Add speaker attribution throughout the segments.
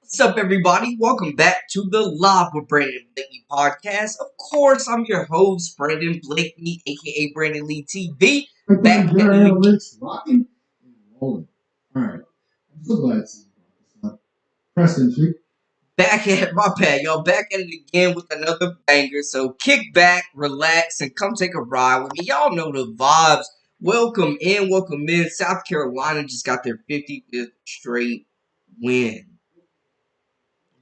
Speaker 1: What's up, everybody? Welcome back to the Live with Brandon Blakey podcast. Of course, I'm your host, Brandon Blakey, aka Brandon Lee TV. Back at the
Speaker 2: rocking and rolling. All right, I'm so glad to press entry.
Speaker 1: back at my pad, y'all. Back at it again with another banger. So kick back, relax, and come take a ride with me. Y'all know the vibes. Welcome in, welcome in. South Carolina just got their 55th straight win.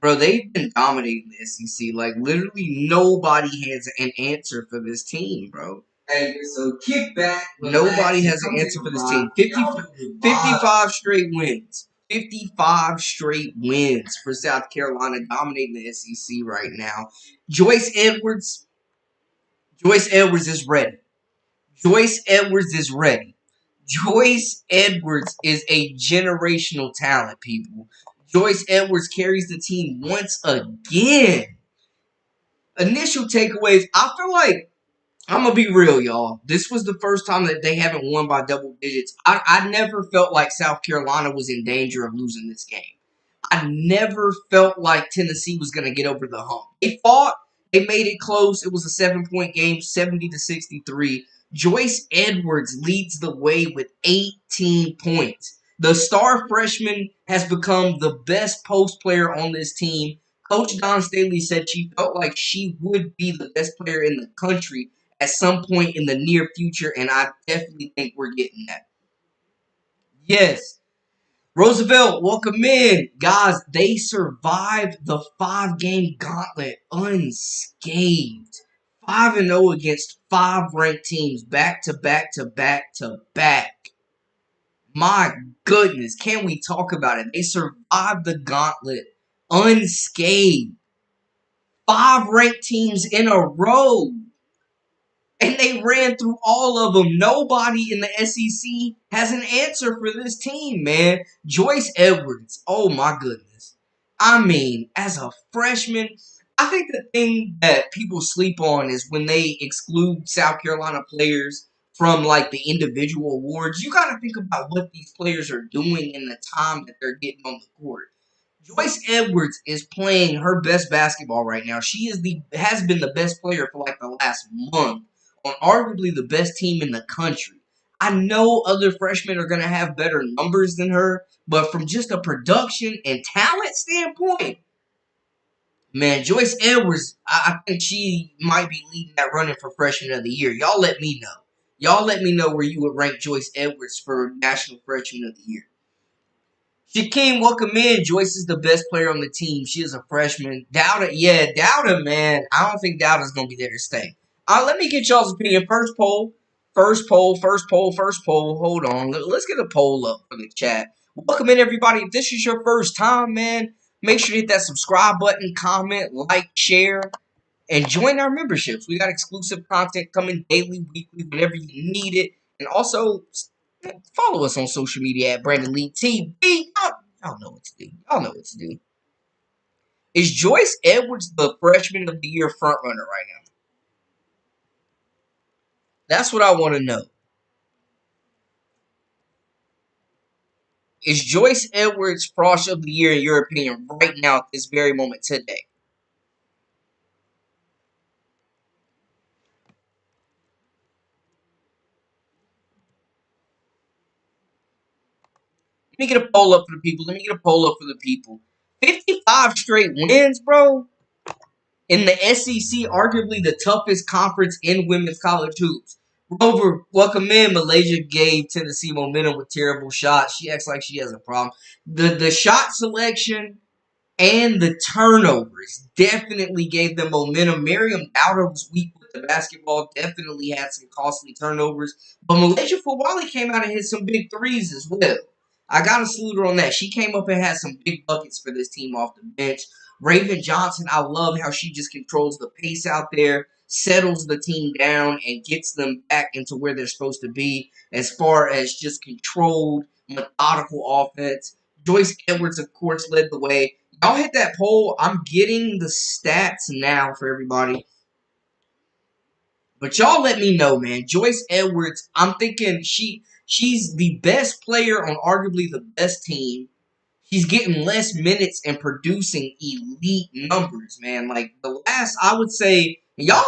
Speaker 1: Bro, they've been dominating the SEC. Like, literally nobody has an answer for this team, bro.
Speaker 2: Hey, so kick back.
Speaker 1: Nobody has an answer for this team. 55 straight wins. 55 straight wins for South Carolina, dominating the SEC right now. Joyce Edwards is ready. Joyce Edwards is ready. Joyce Edwards is a generational talent, people. Joyce Edwards carries the team once again. Initial takeaways, I feel like, I'm going to be real, y'all. This was the first time that they haven't won by double digits. I never felt like South Carolina was in danger of losing this game. I never felt like Tennessee was going to get over the hump. They fought. They made it close. It was a 7-point game, 70-63. Joyce Edwards leads the way with 18 points. The star freshman has become the best post player on this team. Coach Don Staley said she felt like she would be the best player in the country at some point in the near future, and I definitely think we're getting that. Yes. Roosevelt, welcome in. Guys, they survived the 5-game gauntlet unscathed. 5-0 against 5 ranked teams back to back to back to back. My goodness, can we talk about it? They survived the gauntlet unscathed. 5 ranked teams in a row. And they ran through all of them. Nobody in the SEC has an answer for this team, man. Joyce Edwards, oh my goodness. I mean, as a freshman, I think the thing that people sleep on is when they exclude South Carolina players from like the individual awards. You got to think about what these players are doing in the time that they're getting on the court. Joyce Edwards is playing her best basketball right now. She has been the best player for like the last month on arguably the best team in the country. I know other freshmen are going to have better numbers than her, but from just a production and talent standpoint, man, Joyce Edwards, I think she might be leading that running for freshman of the year. Y'all let me know. Y'all let me know where you would rank Joyce Edwards for National Freshman of the Year. Shaquem, welcome in. Joyce is the best player on the team. She is a freshman. Dowda, man. I don't think Dowda's going to be there to stay. Let me get y'all's opinion. First poll. Hold on. Let's get a poll up for the chat. Welcome in, everybody. If this is your first time, man, make sure to hit that subscribe button, comment, like, share, and join our memberships. We got exclusive content coming daily, weekly, whenever you need it. And also, follow us on social media at Brandon Lee TV. Y'all know what to do. Y'all know what to do. Is Joyce Edwards the freshman of the year frontrunner right now? That's what I want to know. Is Joyce Edwards Frosh of the year in your opinion right now at this very moment today? Let me get a poll up for the people. 55 straight wins, bro. In the SEC, arguably the toughest conference in women's college hoops. Rover, welcome in. Malaysia gave Tennessee momentum with terrible shots. She acts like she has a problem. The shot selection and the turnovers definitely gave them momentum. Miriam Dowder was weak with the basketball, definitely had some costly turnovers. But Malaysia Fawali came out and hit some big threes as well. I got to salute her on that. She came up and had some big buckets for this team off the bench. Raven Johnson, I love how she just controls the pace out there, settles the team down, and gets them back into where they're supposed to be as far as just controlled, methodical offense. Joyce Edwards, of course, led the way. Y'all hit that poll. I'm getting the stats now for everybody. But y'all let me know, man. Joyce Edwards, I'm thinking she's the best player on arguably the best team. She's getting less minutes and producing elite numbers, man. Like the last, I would say, y'all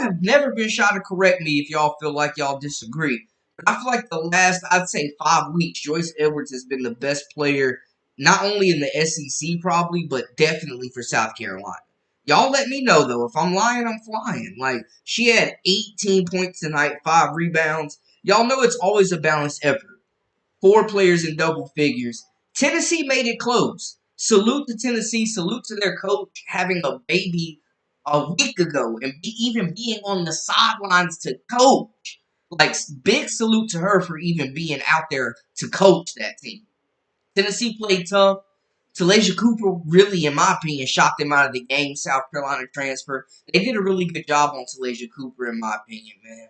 Speaker 1: have never been shy to correct me if y'all feel like y'all disagree. But I feel like the last, I'd say 5 weeks, Joyce Edwards has been the best player, not only in the SEC probably, but definitely for South Carolina. Y'all let me know though. If I'm lying, I'm flying. Like she had 18 points tonight, 5 rebounds. Y'all know it's always a balanced effort. 4 players in double figures. Tennessee made it close. Salute to Tennessee. Salute to their coach having a baby a week ago and even being on the sidelines to coach. Like, big salute to her for even being out there to coach that team. Tennessee played tough. Talasia Cooper really, in my opinion, shot them out of the game. South Carolina transfer. They did a really good job on Talasia Cooper, in my opinion, man.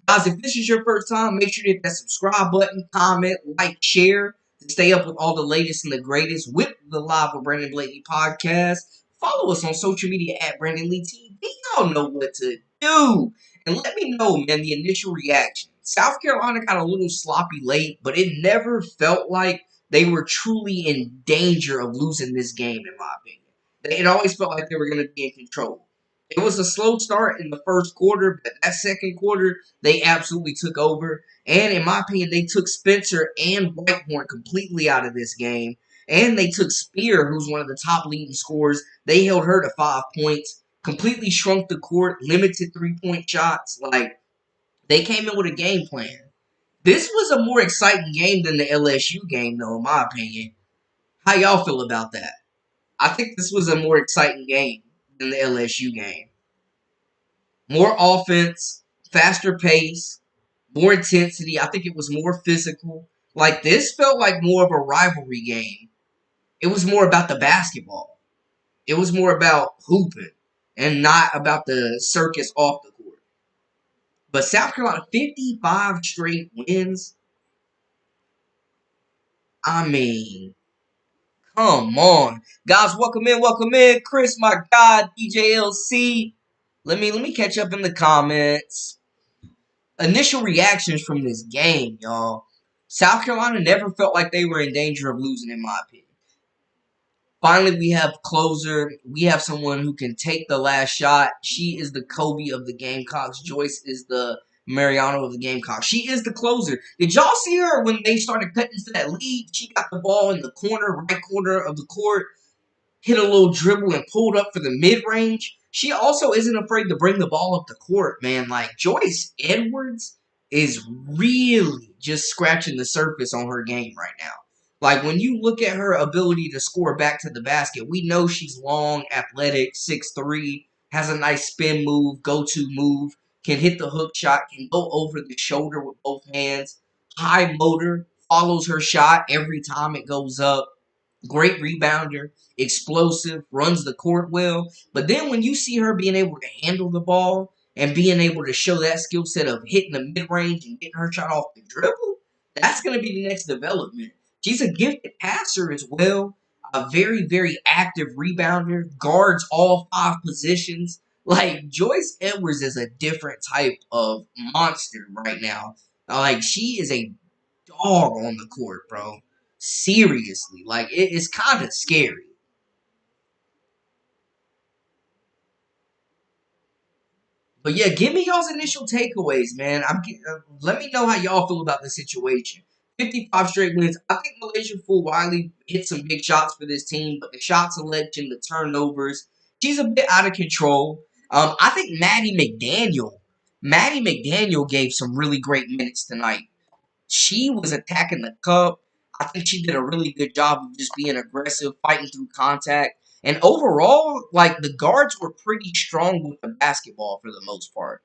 Speaker 1: Guys, if this is your first time, make sure to hit that subscribe button, comment, like, share to stay up with all the latest and the greatest with the Live with Brandon Blakey podcast. Follow us on social media at Brandon Lee TV. Y'all know what to do. And let me know, man, the initial reaction. South Carolina got a little sloppy late, but it never felt like they were truly in danger of losing this game, in my opinion. It always felt like they were going to be in control. It was a slow start in the first quarter, but that second quarter, they absolutely took over. And in my opinion, they took Spencer and Whitehorn completely out of this game. And they took Spear, who's one of the top leading scorers. They held her to 5 points, completely shrunk the court, limited 3-point shots. Like, they came in with a game plan. This was a more exciting game than the LSU game, though, in my opinion. How y'all feel about that? I think this was a more exciting game than the LSU game. More offense, faster pace, more intensity. I think it was more physical. Like, this felt like more of a rivalry game. It was more about the basketball. It was more about hooping and not about the circus off the court. But South Carolina, 55 straight wins. I mean, come on. Guys, welcome in, welcome in. Chris, my God, DJ LC. Let me catch up in the comments. Initial reactions from this game, y'all. South Carolina never felt like they were in danger of losing, in my opinion. Finally, we have closer. We have someone who can take the last shot. She is the Kobe of the Gamecocks. Joyce is the Mariano of the Gamecocks. She is the closer. Did y'all see her when they started cutting into that lead? She got the ball in the corner, right corner of the court, hit a little dribble and pulled up for the mid-range. She also isn't afraid to bring the ball up the court, man. Like, Joyce Edwards is really just scratching the surface on her game right now. Like, when you look at her ability to score back to the basket, we know she's long, athletic, 6'3", has a nice spin move, go-to move, can hit the hook shot, can go over the shoulder with both hands, high motor, follows her shot every time it goes up. Great rebounder, explosive, runs the court well. But then when you see her being able to handle the ball and being able to show that skill set of hitting the mid-range and getting her shot off the dribble, that's going to be the next development. She's a gifted passer as well. A very, very active rebounder. Guards all 5 positions. Like, Joyce Edwards is a different type of monster right now. Like, she is a dog on the court, bro. Seriously. Like, it's kind of scary. But yeah, give me y'all's initial takeaways, man. Let me know how y'all feel about the situation. 55 straight wins. I think Malaysia Full Wiley hit some big shots for this team, but the shot selection, the turnovers, she's a bit out of control. I think Maddie McDaniel gave some really great minutes tonight. She was attacking the cup. I think she did a really good job of just being aggressive, fighting through contact. And overall, like, the guards were pretty strong with the basketball for the most part.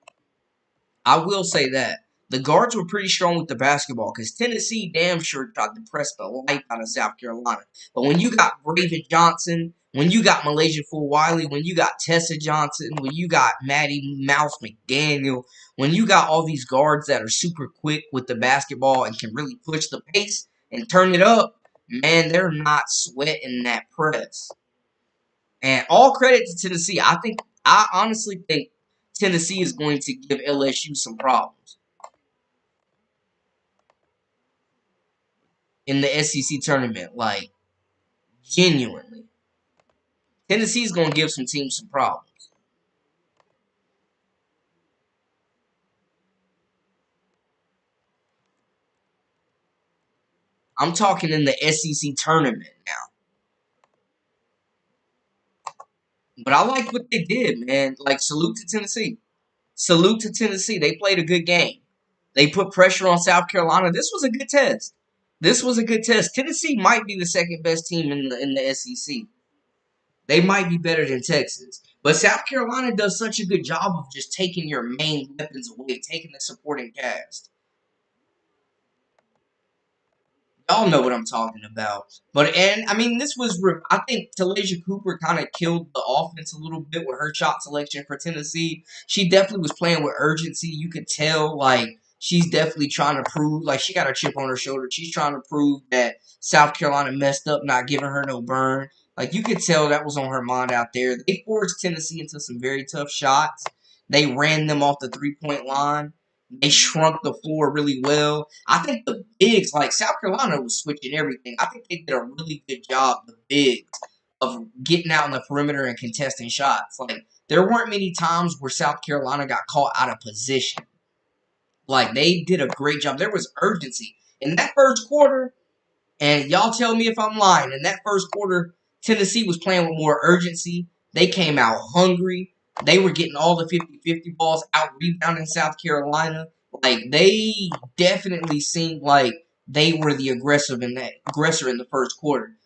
Speaker 1: I will say that. The guards were pretty strong with the basketball because Tennessee damn sure tried to press the life out of South Carolina. But when you got Raven Johnson, when you got Malaysia Full Wiley, when you got Tessa Johnson, when you got Maddie Mouse McDaniel, when you got all these guards that are super quick with the basketball and can really push the pace and turn it up, man, they're not sweating that press. And all credit to Tennessee. I honestly think Tennessee is going to give LSU some problems in the SEC tournament. Like, Genuinely. Tennessee's going to give some teams some problems. I'm talking in the SEC tournament now. But I like what they did, man. Like, salute to Tennessee. Salute to Tennessee. They played a good game. They put pressure on South Carolina. This was a good test. This was a good test. Tennessee might be the second best team in the SEC. They might be better than Texas. But South Carolina does such a good job of just taking your main weapons away, taking the supporting cast. Y'all know what I'm talking about. I mean, this was, I think Talasia Cooper kind of killed the offense a little bit with her shot selection for Tennessee. She definitely was playing with urgency. You could tell, like, she's definitely trying to prove, like, she got a chip on her shoulder. She's trying to prove that South Carolina messed up, not giving her no burn. Like, you could tell that was on her mind out there. They forced Tennessee into some very tough shots. They ran them off the three-point line. They shrunk the floor really well. I think the bigs, like South Carolina was switching everything. I think they did a really good job, the bigs, of getting out in the perimeter and contesting shots. Like, there weren't many times where South Carolina got caught out of position. Like, they did a great job. There was urgency. In that first quarter, and y'all tell me if I'm lying, in that first quarter, Tennessee was playing with more urgency. They came out hungry. They were getting all the 50-50 balls, out rebounding South Carolina. Like, they definitely seemed like they were the aggressor in the first quarter.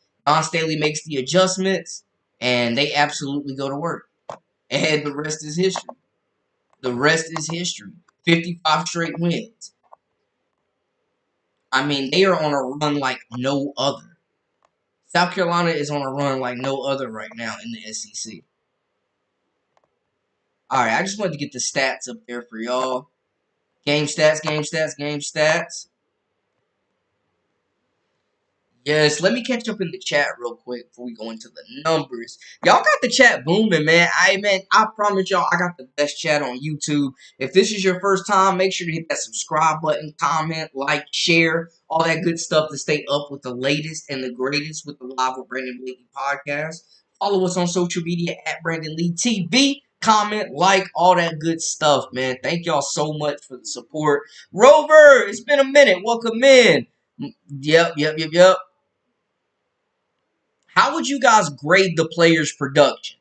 Speaker 1: Staley makes the adjustments, and they absolutely go to work. And the rest is history. The rest is history. 55 straight wins. I mean, they are on a run like no other. South Carolina is on a run like no other right now in the SEC. All right, I just wanted to get the stats up there for y'all. Game stats, game stats, game stats. Yes, let me catch up in the chat real quick before we go into the numbers. Y'all got the chat booming, man. I promise y'all, I got the best chat on YouTube. If this is your first time, make sure to hit that subscribe button, comment, like, share, all that good stuff to stay up with the latest and the greatest with the Live with Brandon Lee podcast. Follow us on social media at Brandon Lee TV. Comment, like, all that good stuff, man. Thank y'all so much for the support. Rover, it's been a minute. Welcome in. Yep. How would you guys grade the players' production?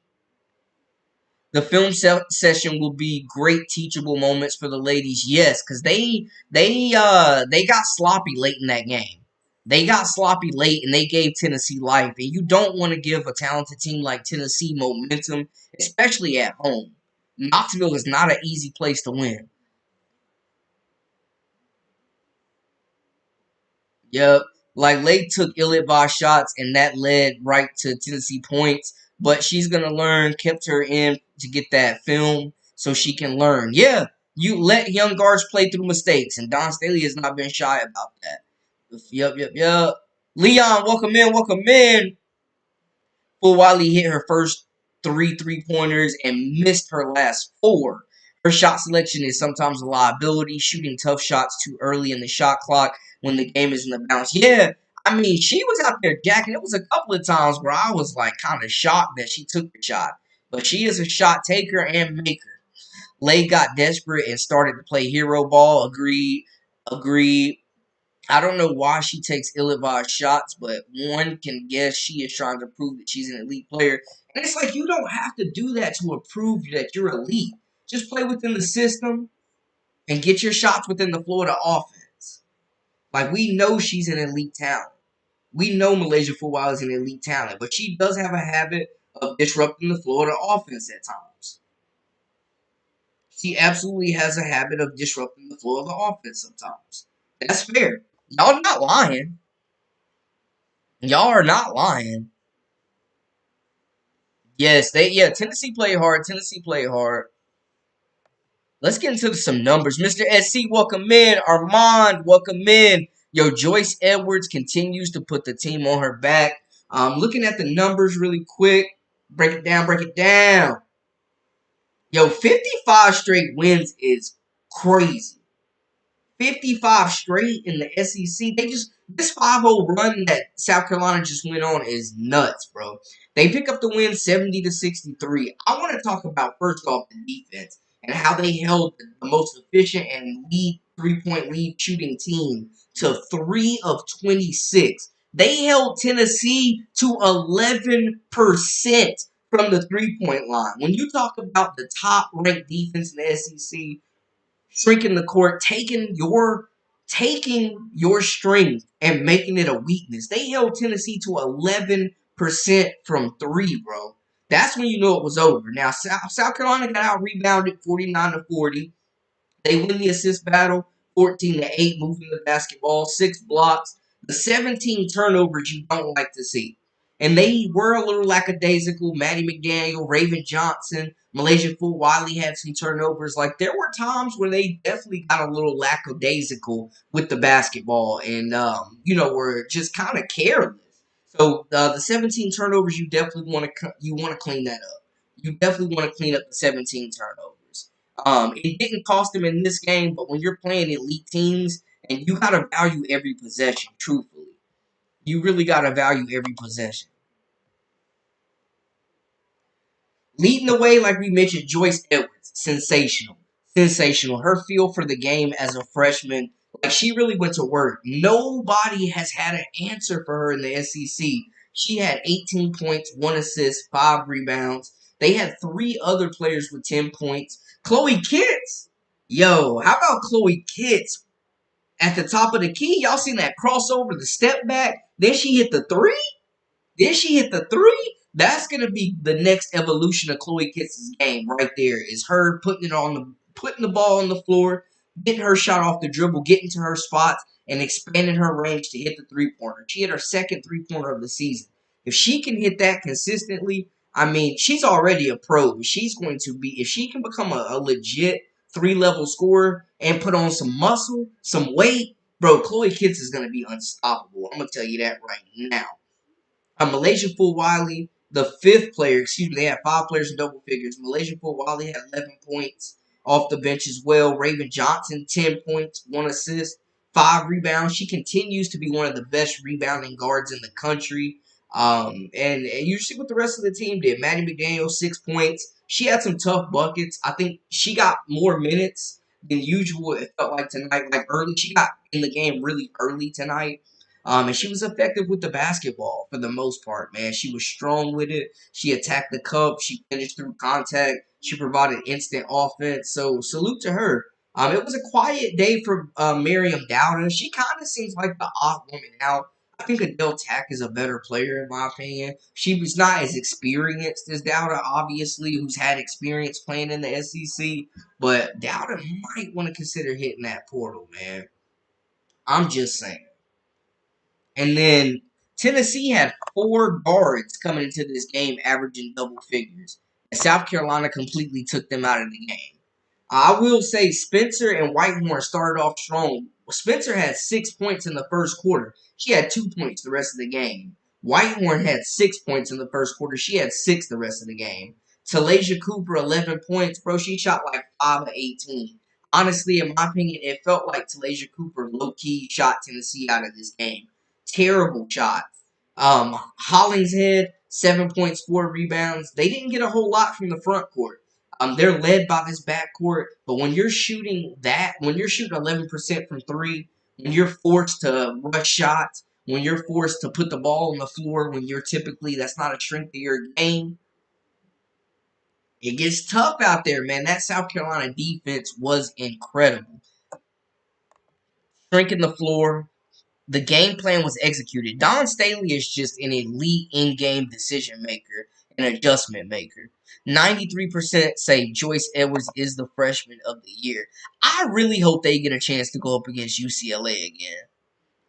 Speaker 1: The film session will be great teachable moments for the ladies. Yes, because they got sloppy late in that game. They got sloppy late and they gave Tennessee life. And you don't want to give a talented team like Tennessee momentum, especially at home. Knoxville is not an easy place to win. Yep. Like, Lake took ill-advised shots, and that led right to Tennessee points. But she's going to learn, kept her in to get that film so she can learn. Yeah, you let young guards play through mistakes, and Don Staley has not been shy about that. Yep. Leon, welcome in, welcome in. Wiley hit her first three-pointers and missed her last four. Her shot selection is sometimes a liability, shooting tough shots too early in the shot clock when the game is in the bounce. Yeah, I mean, she was out there jacking. It was a couple of times where I was like kind of shocked that she took the shot. But she is a shot taker and maker. Lay got desperate and started to play hero ball. Agreed. I don't know why she takes ill-advised shots, but one can guess she is trying to prove that she's an elite player. And it's like, you don't have to do that to prove that you're elite. Just play within the system and get your shots within the flow of the offense. Like, we know she's an elite talent. We know Malaysia Football is an elite talent, but she does have a habit of disrupting the flow of the offense at times. She absolutely has a habit of disrupting the flow of the offense sometimes. That's fair. Y'all not lying. Y'all are not lying. Yes, Tennessee played hard. Let's get into some numbers. Mr. SC, welcome in. Armand, welcome in. Yo, Joyce Edwards continues to put the team on her back. Looking at the numbers really quick. Break it down. Yo, 55 straight wins is crazy. 55 straight in the SEC. This 5-0 run that South Carolina just went on is nuts, bro. They pick up the win 70-63. I want to talk about first off the defense and how they held the most efficient and lead 3-point lead shooting team to 3 of 26. They held Tennessee to 11% from the 3-point line. When you talk about the top ranked defense in the SEC, shrinking the court, taking your strength and making it a weakness. They held Tennessee to 11% from three, bro. That's when you know it was over. Now South Carolina got out rebounded 49-40. They win the assist battle 14-8, moving the basketball, 6 blocks, the 17 turnovers you don't like to see. And they were a little lackadaisical. Maddie McDaniel, Raven Johnson, Malaysia Fool Wiley had some turnovers. Like, there were times where they definitely got a little lackadaisical with the basketball and, were just kind of careless. So the 17 turnovers, you definitely want to clean that up. You definitely want to clean up the 17 turnovers. It didn't cost them in this game, but when you're playing elite teams and you gotta value every possession, truthfully, you really gotta value every possession. Leading the way, like we mentioned, Joyce Edwards, sensational, sensational. Her feel for the game as a freshman, like she really went to work. Nobody has had an answer for her in the SEC. She had 18 points, 1 assist, 5 rebounds. They had 3 other players with 10 points. Chloe Kitts, yo, how about Chloe Kitts at the top of the key? Y'all seen that crossover, the step back? Then she hit the three. Then she hit the three. That's gonna be the next evolution of Chloe Kitts' game right there. Is her putting the ball on the floor, getting her shot off the dribble, getting to her spots, and expanding her range to hit the 3-pointer. She hit her second 3-pointer of the season. If she can hit that consistently, I mean, she's already a pro. She's going to be, if she can become a legit 3-level scorer and put on some muscle, some weight, bro, Chloe Kitts is gonna be unstoppable. I'm gonna tell you that right now. Malaysia Fool Wiley, the fifth player, excuse me, they had 5 players in double figures. Malaysia Fool Wiley had 11 points off the bench as well. Raven Johnson, 10 points, 1 assist, 5 rebounds. She continues to be one of the best rebounding guards in the country. And you see what the rest of the team did. Maddie McDaniel, 6 points. She had some tough buckets. I think she got more minutes than usual. It felt like tonight, like early. She got in the game really early tonight. And she was effective with the basketball for the most part, man. She was strong with it. She attacked the cup. She finished through contact. She provided instant offense. So salute to her. It was a quiet day for Miriam Dowden. She kind of seems like the odd woman out. I think Adele Tack is a better player, in my opinion. She was not as experienced as Dowden, obviously, who's had experience playing in the SEC. But Dowden might want to consider hitting that portal, man. I'm just saying. And then Tennessee had 4 guards coming into this game averaging double figures. And South Carolina completely took them out of the game. I will say Spencer and Whitehorn started off strong. Spencer had 6 points in the first quarter. She had 2 points the rest of the game. Whitehorn had 6 points in the first quarter. She had 6 the rest of the game. Talasia Cooper, 11 points. Bro, she shot like 5 of 18. Honestly, in my opinion, it felt like Talasia Cooper low-key shot Tennessee out of this game. Terrible shot. Hollingshead, 7 points, 4 rebounds. They didn't get a whole lot from the front court. They're led by this backcourt, but when you're shooting 11% from three, when you're forced to rush shots, when you're forced to put the ball on the floor, when you're typically, that's not a strength of your game, it gets tough out there, man. That South Carolina defense was incredible. Shrinking the floor, the game plan was executed. Don Staley is just an elite in-game decision maker and adjustment maker. 93% say Joyce Edwards is the freshman of the year. I really hope they get a chance to go up against UCLA again.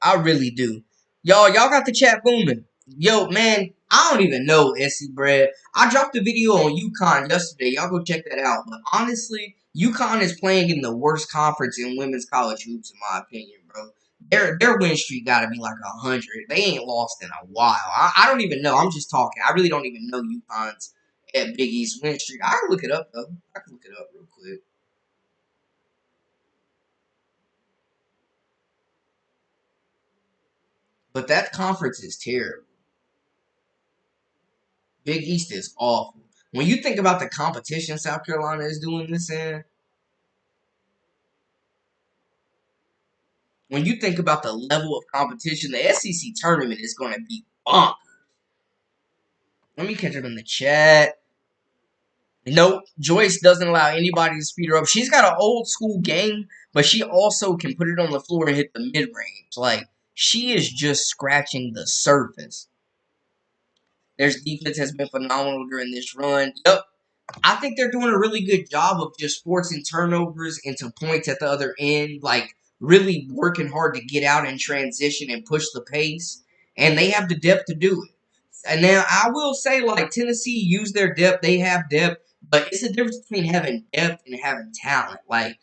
Speaker 1: I really do. Y'all got the chat booming. Yo, man, I don't even know, SC Bread. I dropped a video on Yukon yesterday. Y'all go check that out. But honestly, Yukon is playing in the worst conference in women's college hoops, in my opinion, bro. Their win streak got to be like 100. They ain't lost in a while. I don't even know. I'm just talking. I really don't even know Yukon's at Big East win streak. I can look it up, though. I can look it up real quick. But that conference is terrible. Big East is awful. When you think about the competition South Carolina is doing this in, when you think about the level of competition, the SEC tournament is going to be bonkers. Let me catch up in the chat. Nope, Joyce doesn't allow anybody to speed her up. She's got an old school game, but she also can put it on the floor and hit the mid range. Like, she is just scratching the surface. Their defense has been phenomenal during this run. Yep, I think they're doing a really good job of just forcing turnovers into points at the other end, like really working hard to get out in transition and push the pace. And they have the depth to do it. And now I will say, like, Tennessee used their depth, they have depth, but it's a difference between having depth and having talent. Like,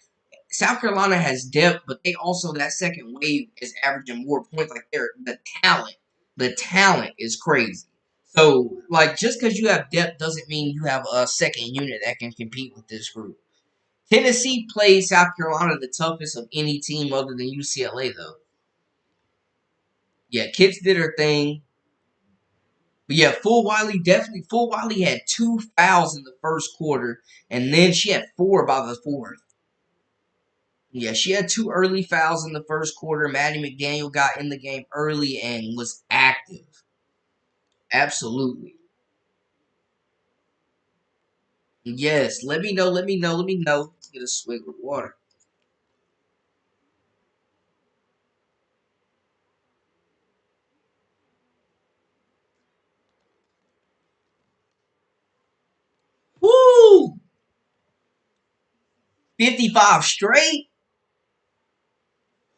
Speaker 1: South Carolina has depth, but they also, that second wave is averaging more points. Like, the talent is crazy. So, like, just because you have depth doesn't mean you have a second unit that can compete with this group. Tennessee plays South Carolina the toughest of any team other than UCLA, though. Yeah, Kids did her thing. But yeah, Full Wiley had 2 fouls in the first quarter, and then she had 4 by the fourth. Yeah, she had 2 early fouls in the first quarter. Maddie McDaniel got in the game early and was active. Absolutely. Yes, let me know. Get a swig of water. Woo! 55 straight?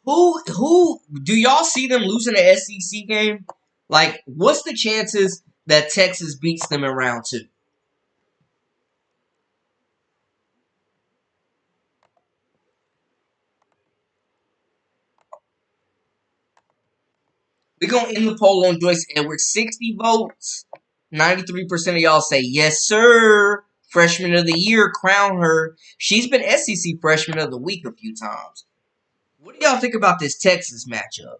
Speaker 1: Who do y'all see them losing the SEC game? Like, what's the chances that Texas beats them in round 2? We're going to end the poll on Joyce Edwards. 60 votes. 93% of y'all say, yes, sir. Freshman of the year, crown her. She's been SEC Freshman of the Week a few times. What do y'all think about this Texas matchup?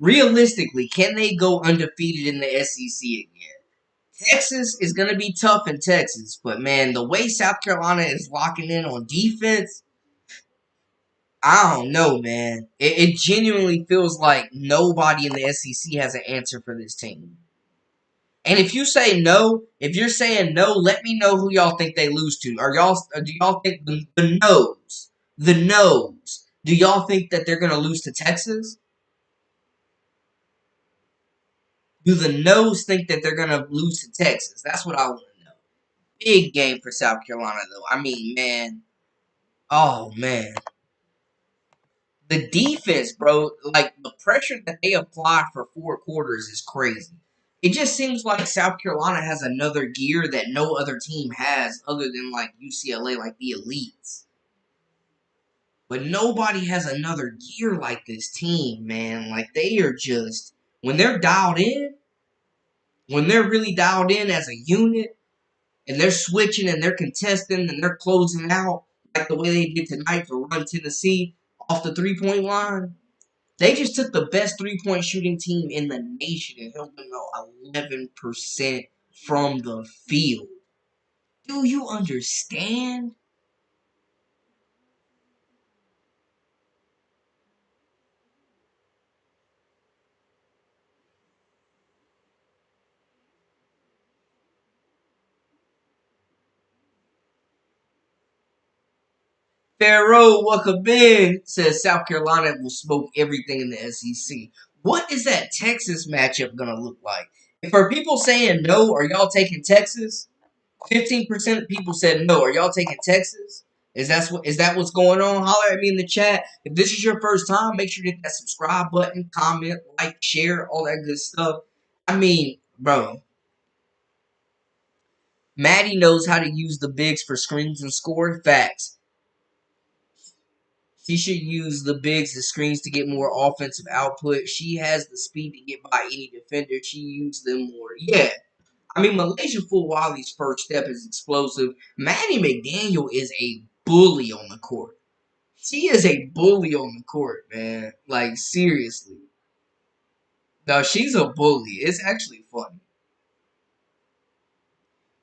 Speaker 1: Realistically, can they go undefeated in the SEC again? Texas is going to be tough in Texas, but man, the way South Carolina is locking in on defense, I don't know, man. It genuinely feels like nobody in the SEC has an answer for this team. And if you say no, if you're saying no, let me know who y'all think they lose to. Do y'all think the no's? Do y'all think that they're going to lose to Texas? Do the no's think that they're going to lose to Texas? That's what I want to know. Big game for South Carolina, though. I mean, man. Oh, man. The defense, bro, like the pressure that they apply for 4 quarters is crazy. It just seems like South Carolina has another gear that no other team has other than like UCLA, like the elites. But nobody has another gear like this team, man. Like they are just, when they're dialed in, when they're really dialed in as a unit, and they're switching and they're contesting and they're closing out like the way they did tonight to run Tennessee off the 3-point line. They just took the best 3-point shooting team in the nation and held them to 11% from the field. Do you understand? Pharaoh, welcome in, says South Carolina will smoke everything in the SEC. What is that Texas matchup going to look like? For people saying no, are y'all taking Texas? 15% of people said no. Are y'all taking Texas? Is that what's going on? Holler at me in the chat. If this is your first time, make sure to hit that subscribe button, comment, like, share, all that good stuff. I mean, bro, Maddie knows how to use the bigs for screens and score. Facts. She should use the bigs and screens to get more offensive output. She has the speed to get by any defender. She used them more. Yeah. I mean, Malaysia Fulwali's first step is explosive. Maddie McDaniel is a bully on the court. She is a bully on the court, man. Like, seriously. No, she's a bully. It's actually funny.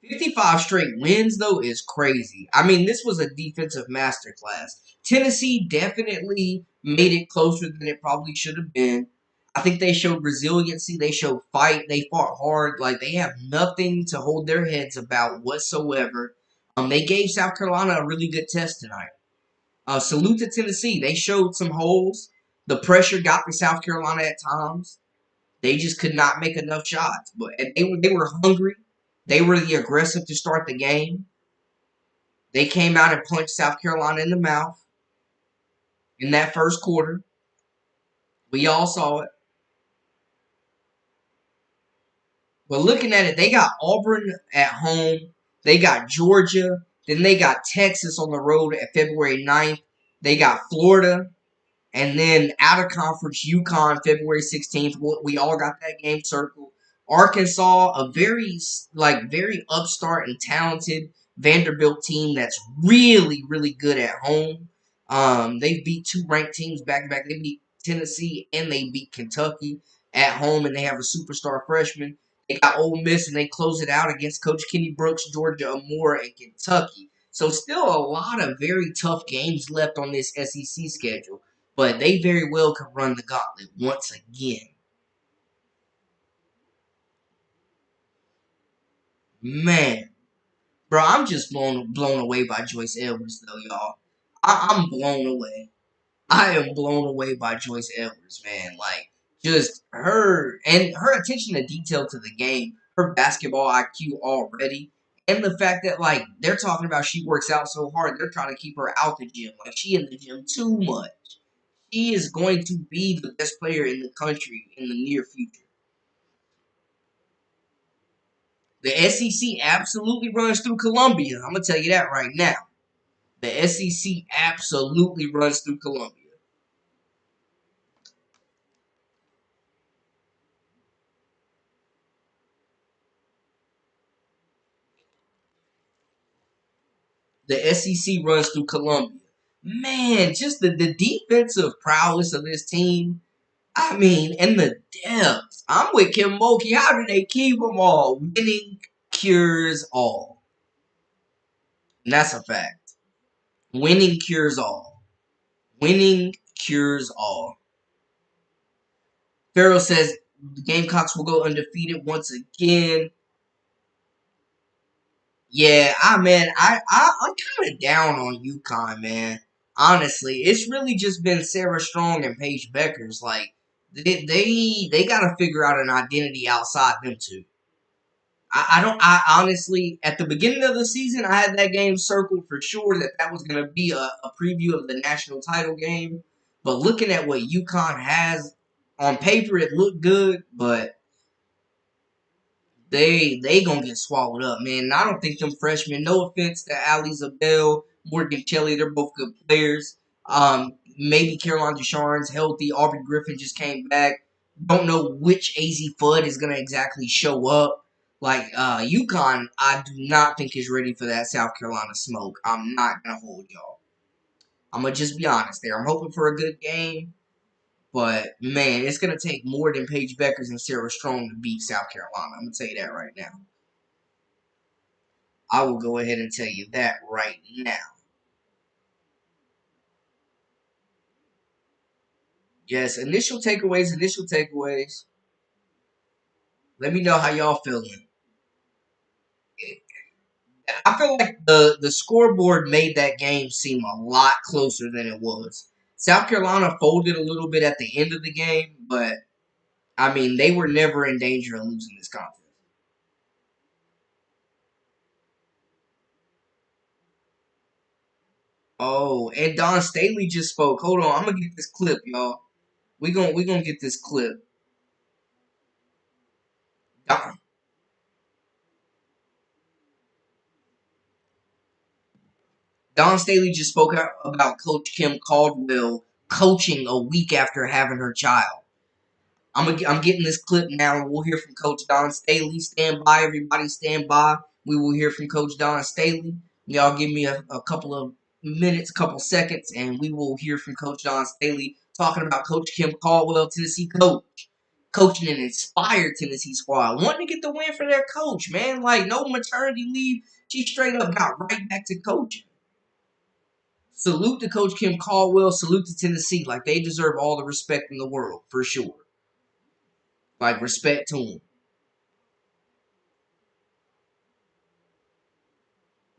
Speaker 1: 55 straight wins, though, is crazy. I mean, this was a defensive masterclass. Tennessee definitely made it closer than it probably should have been. I think they showed resiliency. They showed fight. They fought hard. Like, they have nothing to hold their heads about whatsoever. They gave South Carolina a really good test tonight. Salute to Tennessee. They showed some holes. The pressure got to South Carolina at times. They just could not make enough shots. But and they were hungry. They were the aggressive to start the game. They came out and punched South Carolina in the mouth in that first quarter. We all saw it. But looking at it, they got Auburn at home. They got Georgia. Then they got Texas on the road at February 9th. They got Florida. And then out of conference, Yukon, February 16th. We all got that game circled. Arkansas, a very upstart and talented Vanderbilt team that's really, really good at home. They beat two ranked teams back to back. They beat Tennessee and they beat Kentucky at home, and they have a superstar freshman. They got Ole Miss, and they close it out against Coach Kenny Brooks, Georgia Amora, and Kentucky. So still a lot of very tough games left on this SEC schedule. But they very well could run the gauntlet once again. Man, bro, I'm just blown away by Joyce Edwards, though, y'all. I'm blown away. I am blown away by Joyce Edwards, man. Like, just her attention to detail to the game, her basketball IQ already, and the fact that, like, they're talking about she works out so hard, they're trying to keep her out the gym. Like, she in the gym too much. She is going to be the best player in the country in the near future. The SEC absolutely runs through Columbia. I'm going to tell you that right now. The SEC absolutely runs through Columbia. The SEC runs through Columbia. Man, just the defensive prowess of this team. I mean, and the depth. I'm with Kim Mulkey. How do they keep them all? Winning cures all. And that's a fact. Winning cures all. Winning cures all. Farrell says the Gamecocks will go undefeated once again. Yeah, I'm kind of down on Yukon, man. Honestly, it's really just been Sarah Strong and Paige Beckers. Like they got to figure out an identity outside them two. I don't. I honestly, at the beginning of the season, I had that game circled for sure that was going to be a preview of the national title game. But looking at what Yukon has on paper, it looked good, but they gonna get swallowed up, man. And I don't think them freshmen. No offense to Ali Zabel, Morgan Kelly, they're both good players. Maybe Caroline Desharnes healthy. Aubrey Griffin just came back. Don't know which AZ Fudd is gonna exactly show up. Like Yukon, I do not think is ready for that South Carolina smoke. I'm not gonna hold y'all. I'm gonna just be honest there. I'm hoping for a good game. But man, it's gonna take more than Paige Beckers and Sarah Strong to beat South Carolina. I'm gonna tell you that right now. I will go ahead and tell you that right now. Yes, initial takeaways, initial takeaways. Let me know how y'all feeling. I feel like the scoreboard made that game seem a lot closer than it was. South Carolina folded a little bit at the end of the game, but I mean they were never in danger of losing this contest. Oh, and Don Staley just spoke. Hold on, I'm gonna get this clip, y'all. We gonna get this clip. Don, Dawn Staley just spoke out about Coach Kim Caldwell coaching a week after having her child. I'm getting this clip now, and we'll hear from Coach Dawn Staley. Stand by, everybody, stand by. We will hear from Coach Dawn Staley. Y'all give me a couple of minutes, a couple seconds, and we will hear from Coach Dawn Staley talking about Coach Kim Caldwell, Tennessee coach, coaching an inspired Tennessee squad, wanting to get the win for their coach, man. Like, no maternity leave. She straight up got right back to coaching. Salute to Coach Kim Caldwell. Salute to Tennessee. Like, they deserve all the respect in the world, for sure. Like, respect to them.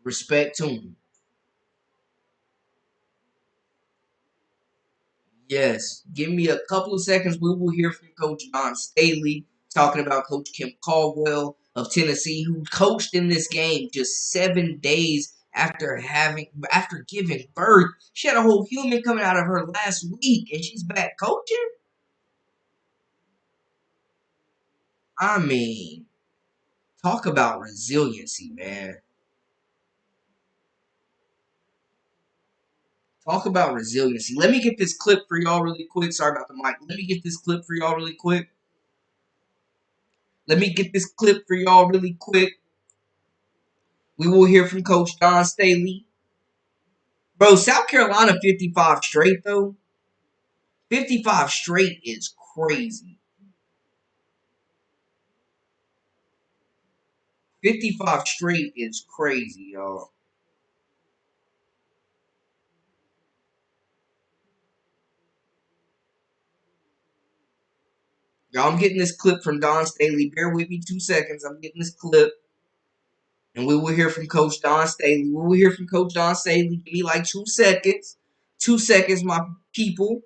Speaker 1: Respect to them. Yes. Give me a couple of seconds. We will hear from Coach Dawn Staley talking about Coach Kim Caldwell of Tennessee, who coached in this game just 7 days after giving birth. She had a whole human coming out of her last week, and she's back coaching? I mean, talk about resiliency, man. Talk about resiliency. Let me get this clip for y'all really quick. Sorry about the mic. Let me get this clip for y'all really quick. Let me get this clip for y'all really quick. We will hear from Coach Dawn Staley. Bro, South Carolina 55 straight, though. 55 straight is crazy. 55 straight is crazy, y'all. Y'all, I'm getting this clip from Dawn Staley. Bear with me 2 seconds. I'm getting this clip. And we will hear from Coach Dawn Staley. We will hear from Coach Dawn Staley. Give me like 2 seconds. 2 seconds, my people.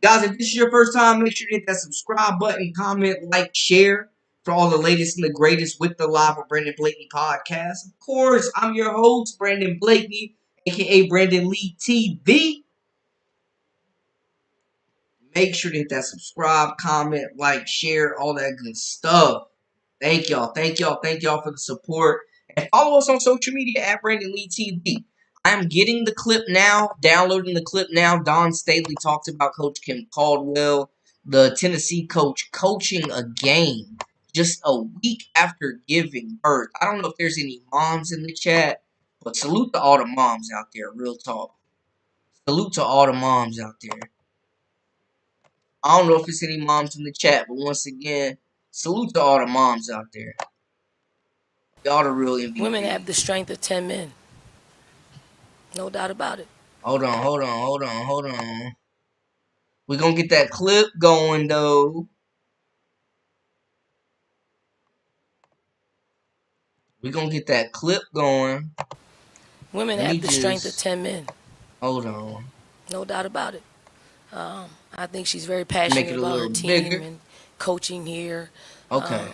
Speaker 1: Guys, if this is your first time, make sure to hit that subscribe button, comment, like, share for all the latest and the greatest with the Live with Brandon Blakely podcast. Of course, I'm your host, Brandon Blakely, aka Brandon Lee TV. Make sure to hit that subscribe, comment, like, share, all that good stuff. Thank y'all. Thank y'all. Thank y'all for the support. And follow us on social media at Brandon Lee TV. I'm getting the clip now, downloading the clip now. Dawn Staley talks about Coach Kim Caldwell, the Tennessee coach, coaching a game just a week after giving birth. I don't know if there's any moms in the chat, but salute to all the moms out there, real talk. Salute to all the moms out there. I don't know if it's any moms in the chat, but once again, salute to all the moms out there. Y'all the real MVP.
Speaker 3: Women have the strength of 10 men. No doubt about it.
Speaker 1: Hold on. We're gonna get that clip going, though. We're gonna get that clip going.
Speaker 3: Women have the strength of 10 men.
Speaker 1: Hold on.
Speaker 3: No doubt about it. I think she's very
Speaker 1: Make
Speaker 3: passionate
Speaker 1: it a
Speaker 3: about her
Speaker 1: little
Speaker 3: team
Speaker 1: bigger.
Speaker 3: and coaching here.
Speaker 1: Okay.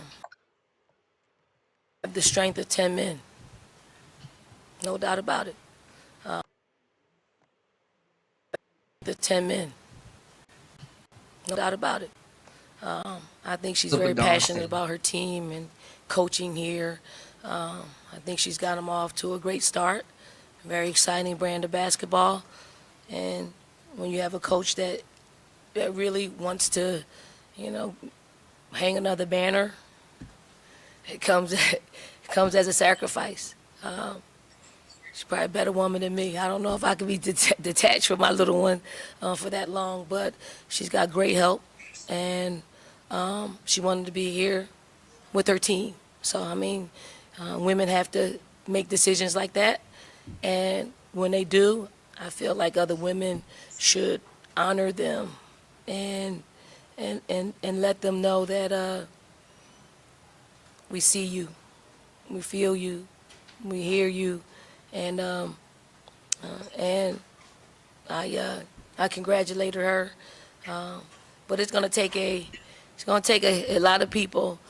Speaker 3: Have the strength of 10 men. No doubt about it. The 10 men. No doubt about it. I think she's very passionate about her team and coaching here. I think she's got them off to a great start. Very exciting brand of basketball. And when you have a coach that really wants to, hang another banner, it comes as a sacrifice. She's probably a better woman than me. I don't know if I can be detached from my little one for that long, but she's got great help, and she wanted to be here with her team. So, women have to make decisions like that, and when they do, I feel like other women should honor them and let them know that we see you, we feel you, we hear you, and I congratulate her. But it's gonna take a lot of people.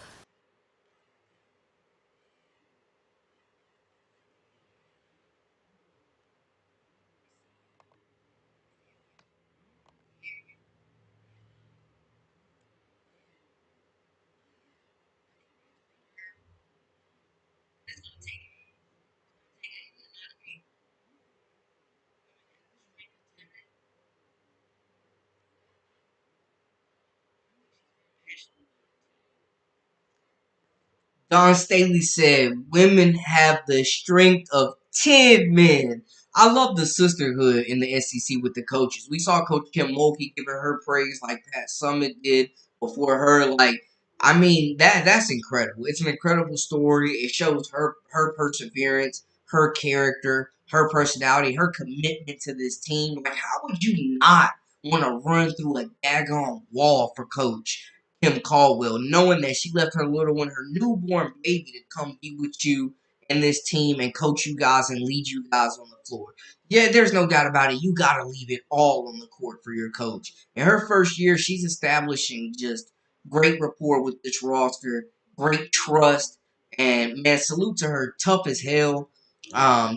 Speaker 1: Don Staley said, "Women have the strength of 10 men." I love the sisterhood in the SEC with the coaches. We saw Coach Kim Mulkey giving her praise like Pat Summitt did before her. Like, I mean, that's incredible. It's an incredible story. It shows her perseverance, her character, her personality, her commitment to this team. Like, how would you not want to run through a daggone wall for Coach Kim Caldwell, knowing that she left her little one, her newborn baby, to come be with you and this team and coach you guys and lead you guys on the floor? Yeah, there's no doubt about it. You got to leave it all on the court for your coach. In her first year, she's establishing just great rapport with this roster, great trust, and man, salute to her. Tough as hell.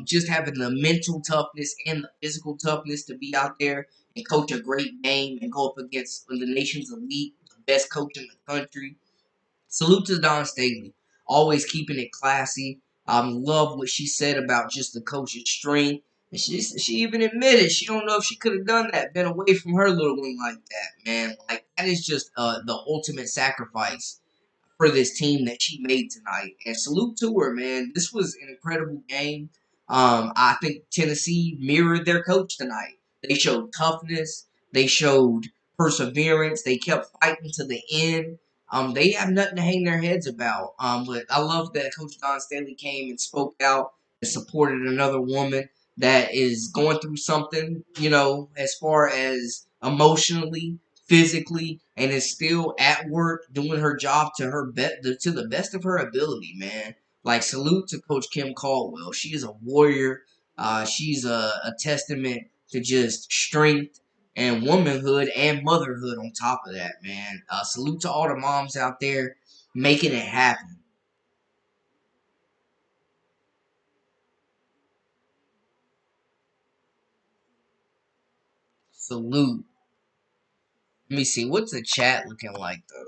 Speaker 1: Just having the mental toughness and the physical toughness to be out there and coach a great game and go up against the nation's elite, the best coach in the country. Salute to Don Staley, always keeping it classy. Love what she said about just the coach's strength. And she even admitted she don't know if she could have done that, been away from her little one like that, man. Like, that is just the ultimate sacrifice for this team that she made tonight. And salute to her, man. This was an incredible game. I think Tennessee mirrored their coach tonight. They showed toughness. They showed perseverance. They kept fighting to the end. They have nothing to hang their heads about. But I love that Coach Don Stanley came and spoke out and supported another woman that is going through something, as far as emotionally, physically, and is still at work doing her job to to the best of her ability, man. Like, salute to Coach Kim Caldwell. She is a warrior. She's a testament to just strength and womanhood and motherhood on top of that, man. Salute to all the moms out there making it happen. Salute. Let me see. What's the chat looking like, though?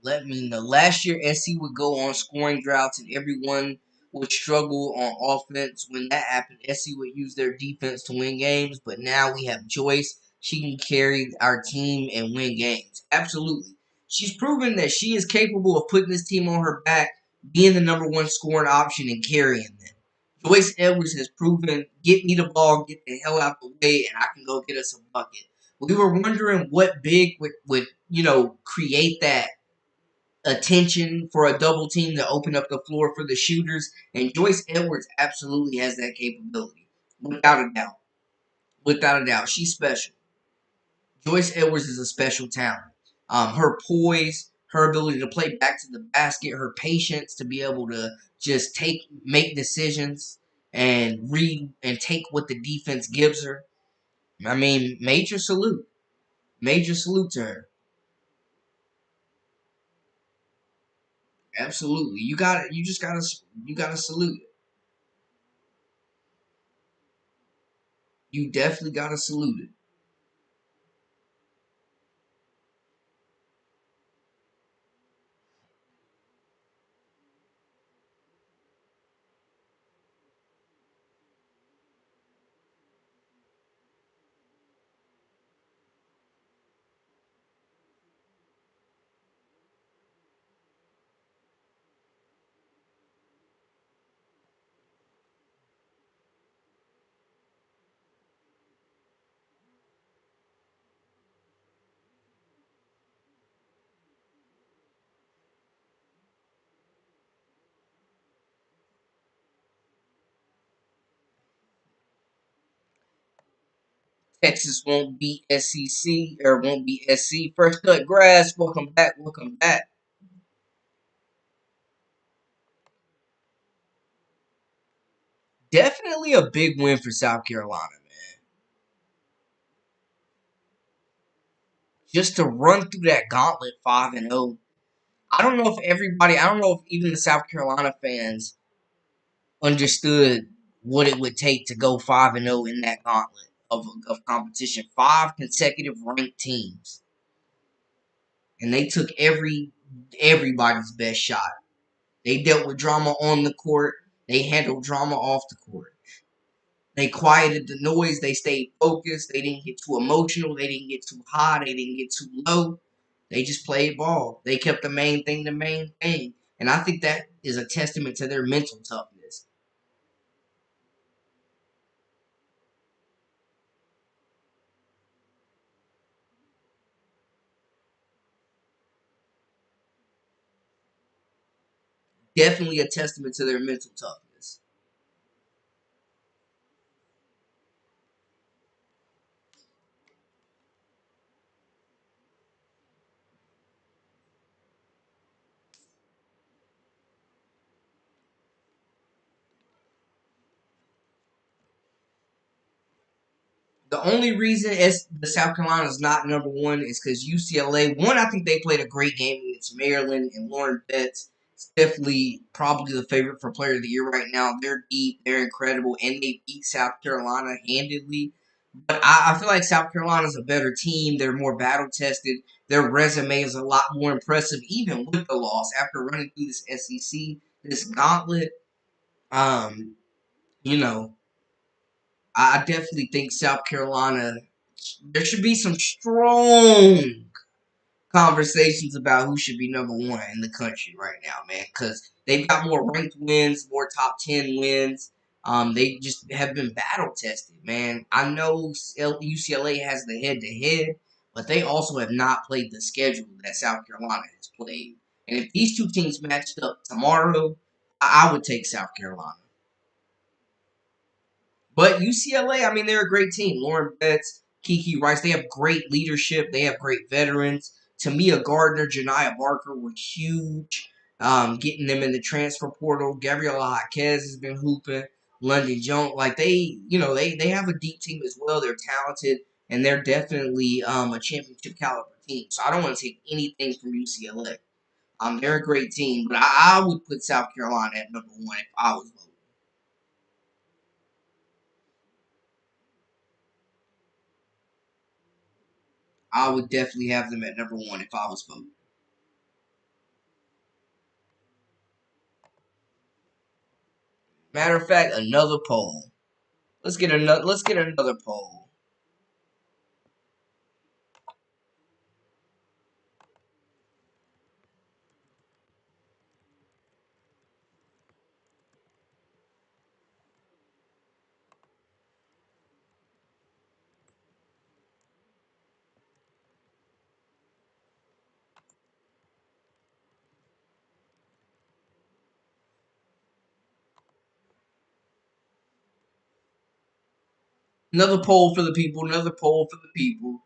Speaker 1: Let me know. Last year, SC would go on scoring droughts and everyone would struggle on offense. When that happened, SC would use their defense to win games. But now we have Joyce. She can carry our team and win games. Absolutely. She's proven that she is capable of putting this team on her back, being the number one scoring option, and carrying them. Joyce Edwards has proven, get me the ball, get the hell out the way, and I can go get us a bucket. We were wondering what big would create that attention for a double team to open up the floor for the shooters, and Joyce Edwards absolutely has that capability, without a doubt. Without a doubt, she's special. Joyce Edwards is a special talent. Her poise, her ability to play back to the basket, her patience to be able to just make decisions and read and take what the defense gives her. I mean, major salute. Major salute to her. Absolutely. You gotta salute it. You definitely gotta salute it. Texas won't beat SEC or won't beat SC. First cut grass. Welcome back. Welcome back. Definitely a big win for South Carolina, man. Just to run through that gauntlet 5-0. I don't know if even the South Carolina fans understood what it would take to go 5-0 in that gauntlet of competition. 5 consecutive ranked teams. And they took every everybody's best shot. They dealt with drama on the court. They handled drama off the court. They quieted the noise. They stayed focused. They didn't get too emotional. They didn't get too high. They didn't get too low. They just played ball. They kept the main thing the main thing. And I think that is a testament to their mental toughness. Definitely a testament to their mental toughness. The only reason the South Carolina is not number one is because UCLA. One, I think they played a great game against Maryland, and Lauren Betts is definitely probably the favorite for Player of the Year right now. They're deep, they're incredible, and they beat South Carolina handedly. But I feel like South Carolina's a better team. They're more battle tested. Their resume is a lot more impressive, even with the loss. After running through this SEC, this gauntlet, um, you know, I definitely think South Carolina. There should be some strong conversations about who should be number one in the country right now, man. Because they've got more ranked wins, more top 10 wins. They just have been battle tested, man. I know UCLA has the head to head, but they also have not played the schedule that South Carolina has played. And if these two teams matched up tomorrow, I would take South Carolina. But UCLA, I mean, they're a great team. Lauren Betts, Kiki Rice, they have great leadership. They have great veterans. Tamia Gardner, Janiah Barker were huge. Getting them in the transfer portal. Gabriela Jaquez has been hooping. London Jones, like they have a deep team as well. They're talented and they're definitely a championship caliber team. So I don't want to take anything from UCLA. They're a great team, but I would put South Carolina at number one if I was voting. I would definitely have them at number one if I was voting. Matter of fact, another poll. Let's get another. Let's get another poll. Another poll for the people. Another poll for the people.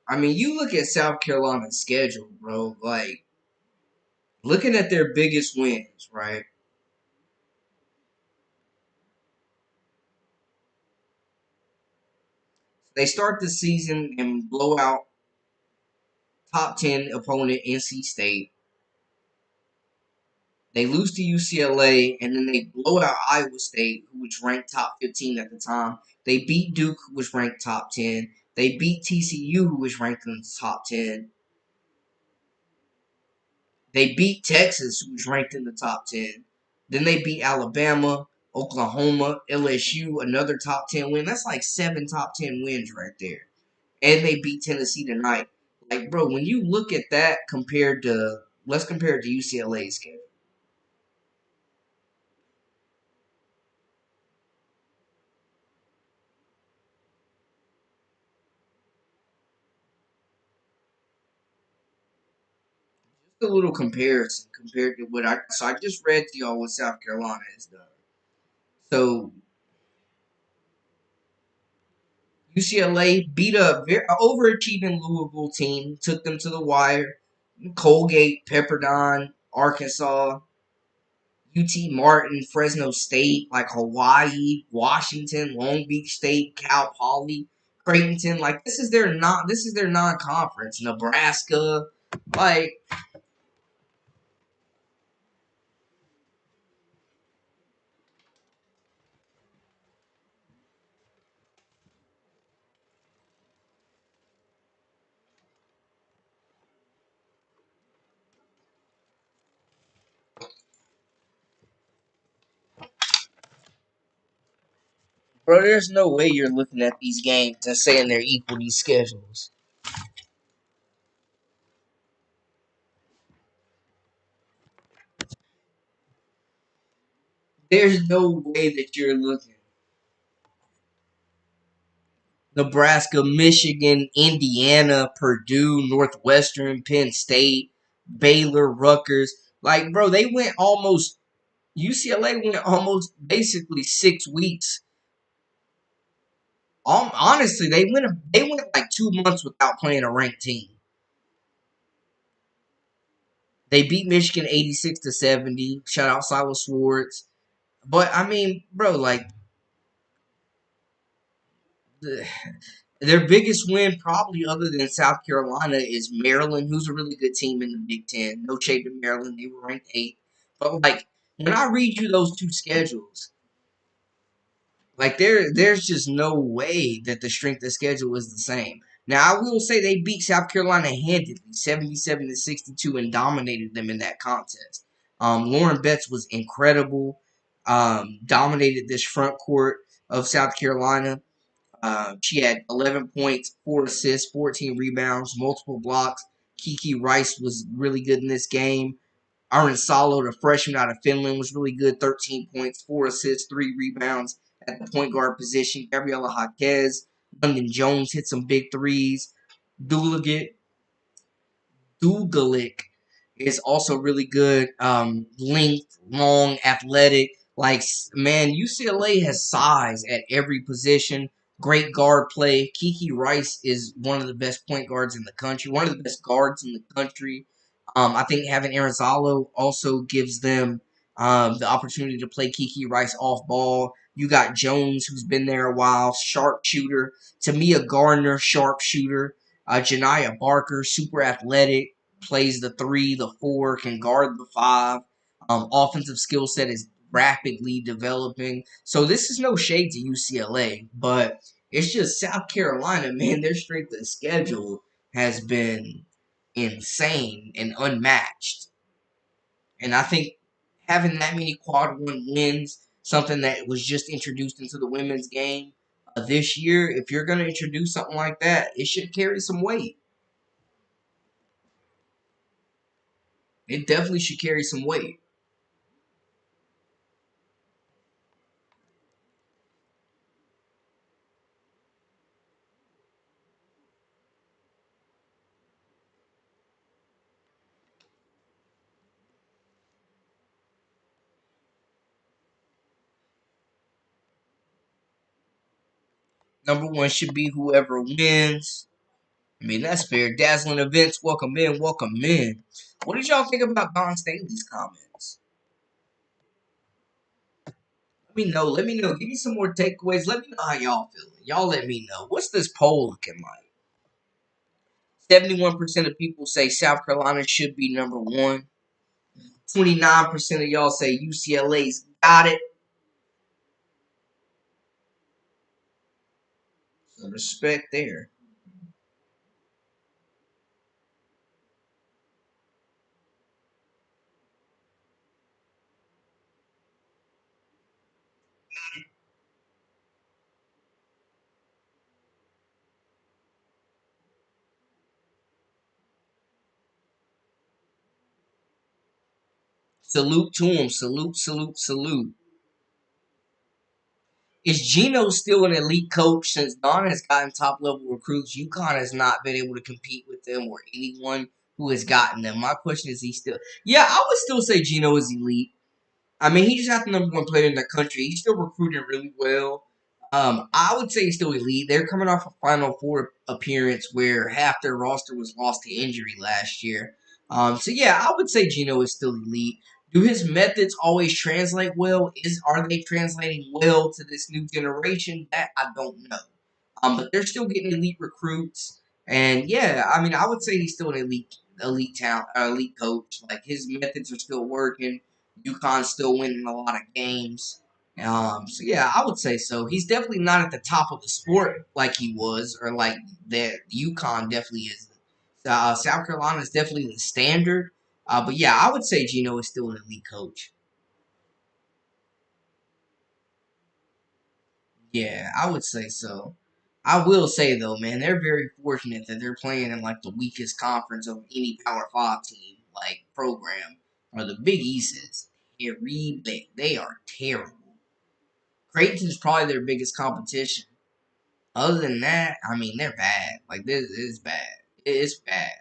Speaker 1: I mean, you look at South Carolina's schedule, bro. Like looking at their biggest wins, right? They start the season and blow out top 10 opponent NC State. They lose to UCLA, and then they blow out Iowa State, who was ranked top 15 at the time. They beat Duke, who was ranked top 10. They beat TCU, who was ranked in the top 10. They beat Texas, who was ranked in the top 10. Then they beat Alabama, Oklahoma, LSU, another top 10 win. That's like 7 top 10 wins right there. And they beat Tennessee tonight. Like, bro, when you look at that let's compare it to UCLA's game. Just a little comparison compared to so I just read to y'all what South Carolina has done. So UCLA beat a very overachieving Louisville team, took them to the wire. Colgate, Pepperdine, Arkansas, UT Martin, Fresno State, like Hawaii, Washington, Long Beach State, Cal Poly. Creighton, like this is their non-conference. Nebraska, like bro, there's no way you're looking at these games and saying they're equal these schedules. There's no way that you're looking. Nebraska, Michigan, Indiana, Purdue, Northwestern, Penn State, Baylor, Rutgers. Like, bro, they went almost. UCLA went almost basically 6 weeks. Honestly, they went like 2 months without playing a ranked team. They beat Michigan 86-70. Shout out Silas Swartz. But I mean, bro, like their biggest win, probably other than South Carolina, is Maryland, who's a really good team in the Big Ten. No shade to Maryland; they were ranked 8th. But like when I read you those two schedules, like there's just no way that the strength of schedule is the same. Now I will say they beat South Carolina handedly, 77-62, and dominated them in that contest. Lauren Betts was incredible. Dominated this front court of South Carolina. She had 11 points, 4 assists, 14 rebounds, multiple blocks. Kiki Rice was really good in this game. Aaron Salo, the freshman out of Finland, was really good. 13 points, 4 assists, 3 rebounds at the point guard position. Gabriela Jaquez, London Jones hit some big threes. Dugalic is also really good. Length, long, athletic. Like, man, UCLA has size at every position. Great guard play. Kiki Rice is one of the best point guards in the country, one of the best guards in the country. I think having Arizalo also gives them the opportunity to play Kiki Rice off ball. You got Jones, who's been there a while, sharpshooter. Tamia Gardner, sharpshooter. Janiah Barker, super athletic, plays the 3, the 4, can guard the 5. Offensive skill set is rapidly developing. So this is no shade to UCLA, but it's just South Carolina, man. Their strength of schedule has been insane and unmatched. And I think having that many quad one wins, something that was just introduced into the women's game this year, if you're going to introduce something like that, it should carry some weight. It definitely should carry some weight. Number one should be whoever wins. I mean, that's fair. Dazzling events, welcome in, welcome in. What did y'all think about Don Staley's comments? Let me know. Let me know. Give me some more takeaways. Let me know how y'all feeling. Y'all let me know. What's this poll looking like? 71% of people say South Carolina should be number one. 29% of y'all say UCLA's got it. Some respect there. Salute to him. Salute, salute, salute. Is Gino still an elite coach? Since Don has gotten top level recruits, Yukon has not been able to compete with them or anyone who has gotten them. My question is, he still? Yeah, I would still say Gino is elite. I mean, he's not the number one player in the country. He's still recruiting really well. I would say he's still elite. They're coming off a Final Four appearance where half their roster was lost to injury last year. So yeah, I would say Gino is still elite. Do his methods always translate well? Are they translating well to this new generation? That I don't know. But they're still getting elite recruits. And yeah, I mean, I would say he's still an elite talent, elite coach. Like his methods are still working. Yukon's still winning a lot of games. So yeah, I would say so. He's definitely not at the top of the sport like he was, or like that. Yukon definitely is. South Carolina is definitely the standard. But yeah, I would say Gino is still an elite coach. Yeah, I would say so. I will say though, man, they're very fortunate that they're playing in like the weakest conference of any Power Five team, like program, or the Big East is terrible. They are terrible. Creighton's probably their biggest competition. Other than that, I mean, they're bad. Like this is bad. It's bad.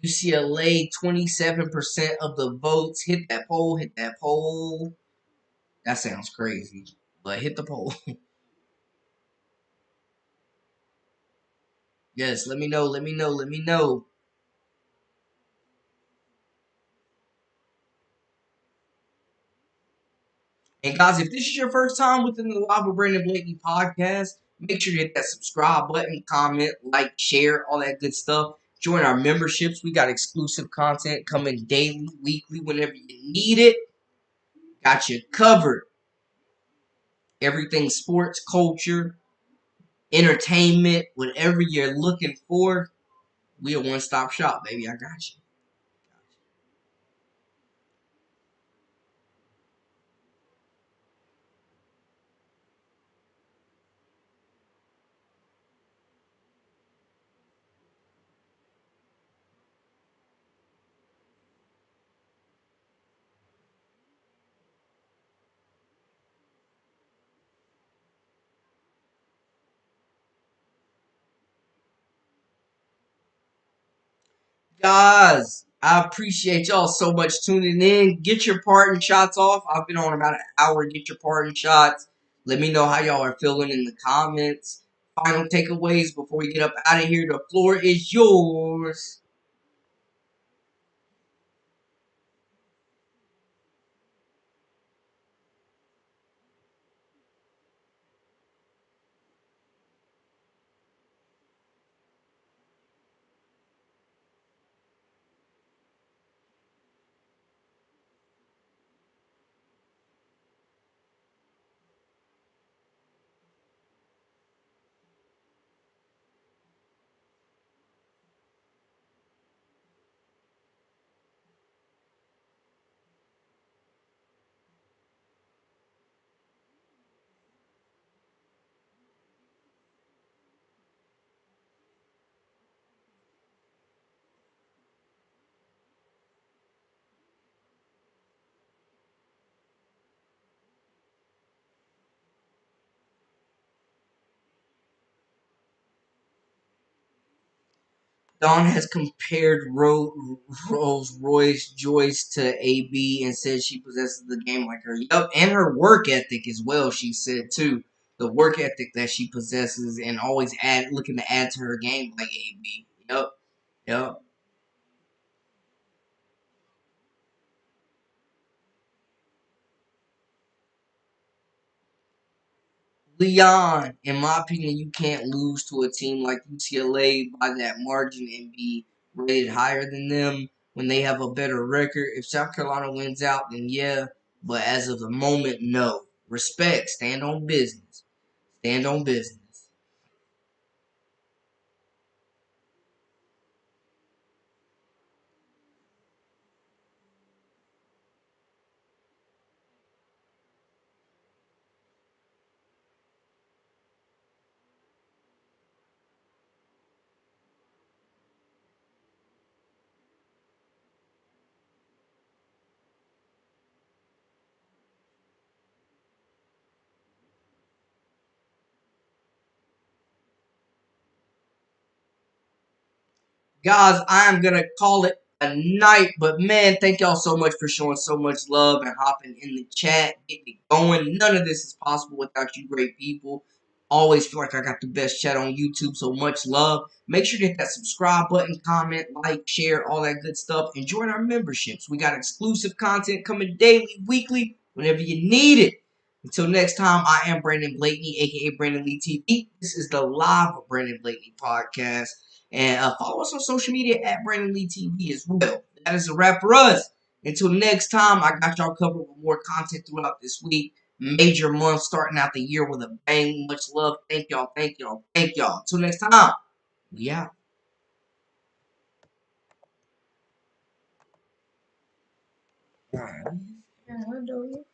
Speaker 1: UCLA, 27% of the votes. Hit that poll. Hit that poll. That sounds crazy, but hit the poll. Yes, let me know. Let me know. Let me know. And guys, if this is your first time within the Live with Brandon Blakey podcast, make sure to hit that subscribe button, comment, like, share, all that good stuff. Join our memberships. We got exclusive content coming daily, weekly, whenever you need it. Got you covered. Everything sports, culture, entertainment, whatever you're looking for, we a one-stop shop, baby. I got you. Guys, I appreciate y'all so much tuning in. Get your parting shots off. I've been on about an hour. Get your parting shots. Let me know how y'all are feeling in the comments. Final takeaways before we get up out of here. The floor is yours. Dawn has compared Rolls Royce Joyce to AB and said she possesses the game like her. Yup, and her work ethic as well. She said too, the work ethic that she possesses and always looking to add to her game like AB. Yup, yup. Leon, in my opinion, you can't lose to a team like UCLA by that margin and be rated higher than them when they have a better record. If South Carolina wins out, then yeah. But as of the moment, no. Respect. Stand on business. Stand on business. Guys, I'm going to call it a night. But man, thank y'all so much for showing so much love and hopping in the chat, getting it going. None of this is possible without you great people. Always feel like I got the best chat on YouTube, so much love. Make sure to hit that subscribe button, comment, like, share, all that good stuff, and join our memberships. We got exclusive content coming daily, weekly, whenever you need it. Until next time, I am Brandon Blakeney, aka Brandon Lee TV. This is the live Brandon Blakeney podcast. And follow us on social media at Brandon Lee TV as well. That is a wrap for us. Until next time, I got y'all covered with more content throughout this week. Major month starting out the year with a bang. Much love. Thank y'all. Thank y'all. Thank y'all. Until next time, we out. Yeah, I know you.